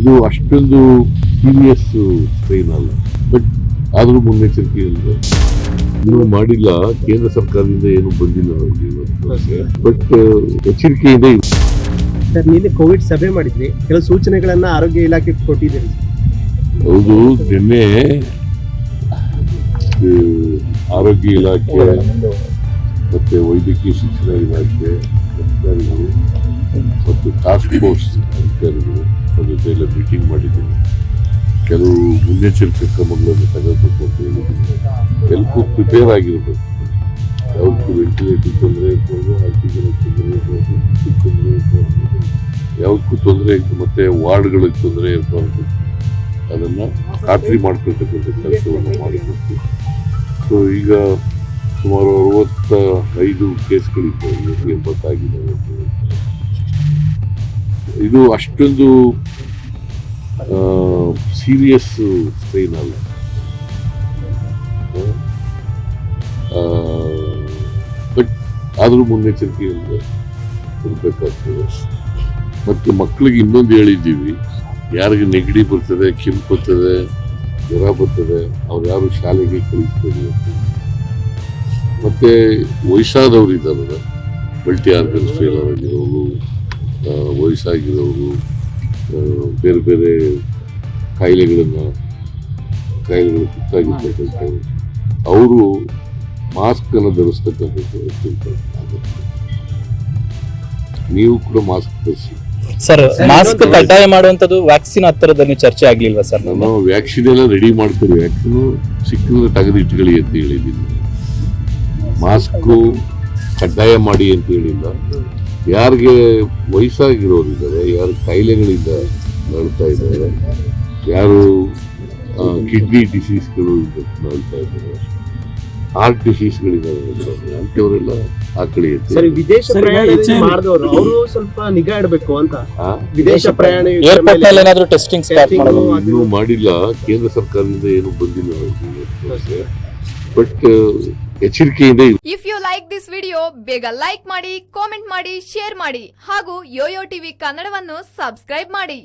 ಇದು ಅಷ್ಟೊಂದು serious strain ಅಲ್ಲ, ಬಟ್ ಆದರೂ ಮುನ್ನೆಚ್ಚರಿಕೆ ಇಲ್ಲ. ನೀವು ಮಾಡಿಲ್ಲ, ಕೇಂದ್ರ ಸರ್ಕಾರದಿಂದ ಏನು ಬಂದಿಲ್ಲ ನಮಗೆ ಇವತ್ತು, ಬಟ್ ಎಚ್ಚರಿಕೆಯಿಂದ ಸರ್, ನಿನ್ನೆ ಕೋವಿಡ್ ಸಭೆ ಮಾಡಿದ್ರಿ, ಕೆಲವು ಸೂಚನೆಗಳನ್ನ ಆರೋಗ್ಯ ಇಲಾಖೆ ಕೊಟ್ಟಿದ್ದೀರಿ. ಹೌದು, ನಿನ್ನೆ ಆರೋಗ್ಯ ಇಲಾಖೆ ಮತ್ತೆ ವೈದ್ಯಕೀಯ ಶಿಕ್ಷಣ ಇಲಾಖೆ ಅಧಿಕಾರಿಗಳು ಮತ್ತು ಟಾಸ್ಕ್ ಫೋರ್ಸ್ ಅಧಿಕಾರಿಗಳು ಅವ್ರ ಜೊತೆ ಎಲ್ಲ ಮೀಟಿಂಗ್ ಮಾಡಿದ್ದೀನಿ. ಕೆಲವು ಮುನ್ನೆಚ್ಚರಿಕೆ ಕ್ರಮಗಳನ್ನು ತಗೋಬೇಕು ಅಂತ ಹೇಳಿದ್ದೀನಿ. ಎಲ್ಲಕ್ಕೂ ಪ್ರಿಪೇರ್ ಆಗಿರ್ಬೇಕು. ಯಾವತ್ತೂ ವೆಂಟಿಲೇಟರ್ ತೊಂದರೆ ಇರ್ಬೋದು, ಆಕ್ಸಿಜನ್ ತೊಂದರೆ ಇರ್ಬೋದು, ತೊಂದರೆ ಇರ್ಬೋದು, ಯಾವಕ್ಕೂ ತೊಂದರೆ ಇತ್ತು, ಮತ್ತೆ ವಾರ್ಡ್ಗಳಿಗೆ ತೊಂದರೆ ಇರಬಾರ್ದು. ಅದನ್ನು ಖಾತ್ರಿ ಮಾಡ್ಕೊಳ್ತಕ್ಕಂಥ ಕೆಲಸವನ್ನು ಮಾಡಬೇಕು. ಸೊ ಈಗ ಸುಮಾರು 65 ಕೇಸ್ಗಳಿದ್ದಾವೆ, 80 ಆಗಿದ್ದಾವೆ. ಇದು ಅಷ್ಟೊಂದು ಸೀರಿಯಸ್ ಸ್ಟ್ರೈನ್ ಅಲ್ಲ, ಬಟ್ ಆದರೂ ಮುನ್ನೆಚ್ಚರಿಕೆ ಇರಬೇಕಾಗ್ತದೆ. ಮತ್ತು ಮಕ್ಕಳಿಗೆ ಇನ್ನೊಂದು ಹೇಳಿದ್ದೀವಿ, ಯಾರಿಗೆ ನೆಗಡಿ ಬರ್ತದೆ, ಕೆಮ್ಮು ಬರ್ತದೆ, ಜ್ವರ ಬರ್ತದೆ, ಅವ್ರು ಯಾರು ಶಾಲೆಗೆ ಕಳಿಸ್ಬೇಡಿ ಅಂತ. ಮತ್ತು ವಯಸ್ಸಾದವ್ರು ಇದ್ದಾರಲ್ಲ, ಮಲ್ಟಿ ಆರ್ಗನ್ ಫೇಲರ್ ಆಗಿರೋರು, ವಯಸ್ಸಾಗಿರೋರು, ಬೇರೆ ಬೇರೆ ಕಾಯಿಲೆಗಳು ತುತ್ತಾಗಿರ್ತಕ್ಕಂಥವ್ರು, ಅವರು ಮಾಸ್ಕನ್ನು ಧರಿಸ್ತಕ್ಕಂಥದ್ದು ಅತ್ಯಂತ ಅಗತ್ಯ. ನೀವು ಕೂಡ ಮಾಸ್ಕ್ ಧರಿಸಿ. ಸರ್, ಮಾಸ್ಕ್ ಕಡ್ಡಾಯ ಮಾಡುವಂತದ್ದು ವ್ಯಾಕ್ಸಿನ್ ಹತ್ತಿರದಲ್ಲಿ ಚರ್ಚೆ ಆಗ್ಲಿಲ್ವಾ ಸರ್? ನಾನು ವ್ಯಾಕ್ಸಿನ್ ಎಲ್ಲ ರೆಡಿ ಮಾಡ್ತೀವಿ, ವ್ಯಾಕ್ಸಿನ್ ಸಿಕ್ಕಿದ್ರೆ ತೆಗೆದು ಇಟ್ಕೊಳ್ಳಿ ಅಂತ ಹೇಳಿದ್ದೀನಿ. ಮಾಸ್ಕು ಕಡ್ಡಾಯ ಮಾಡಿ ಅಂತ ಹೇಳಿಲ್ಲ. ಯಾರಿಗೆ ವಯಸ್ಸಾಗಿರೋರಿದ್ದಾರೆ, ಯಾರು ಕಾಯಿಲೆಗಳಿಂದ ನರಳ್ತಾ ಇದ್ದಾರೆ, ಯಾರು ಕಿಡ್ನಿ ಡಿಸೀಸ್ಗಳು ನರಳ್ತಾ ಇದ್ದಾರೆ, ಹಾರ್ಟ್ ಡಿಸೀಸ್ಗಳಿದ್ದಾವೆ, ಅಂಥವರೆಲ್ಲ ಹಾಕಳಿ ಅಂತ. ಸರ್, ವಿದೇಶ ಪ್ರಯಾಣ ಮಾಡಿದವರು ಅವರು ಸ್ವಲ್ಪ ನಿಗಾ ಇಡಬೇಕು ಅಂತ. ವಿದೇಶ ಪ್ರಯಾಣ ಏರ್ಪೋರ್ಟ್ ನಲ್ಲಿ ಏನಾದರೂ ಟೆಸ್ಟಿಂಗ್ ಸ್ಟಾರ್ಟ್ ಮಾಡೋದು ಇನ್ನೂ ಮಾಡಿಲ್ಲ, ಕೇಂದ್ರ ಸರ್ಕಾರದಿಂದ ಏನು ಬಂದಿಲ್ಲ ನಮಗೆ, ಬಟ್ ಎಚ್ಚರಿಕೆಯಿಂದ. If you like this video, ಬೇಗ ಲೈಕ್ ಮಾಡಿ, ಕಾಮೆಂಟ್ ಮಾಡಿ, ಶೇರ್ ಮಾಡಿ ಹಾಗೂ ಯೋಯೋ ಟಿವಿ ಕನ್ನಡವನ್ನು ಸಬ್ಸ್ಕ್ರೈಬ್ ಮಾಡಿ.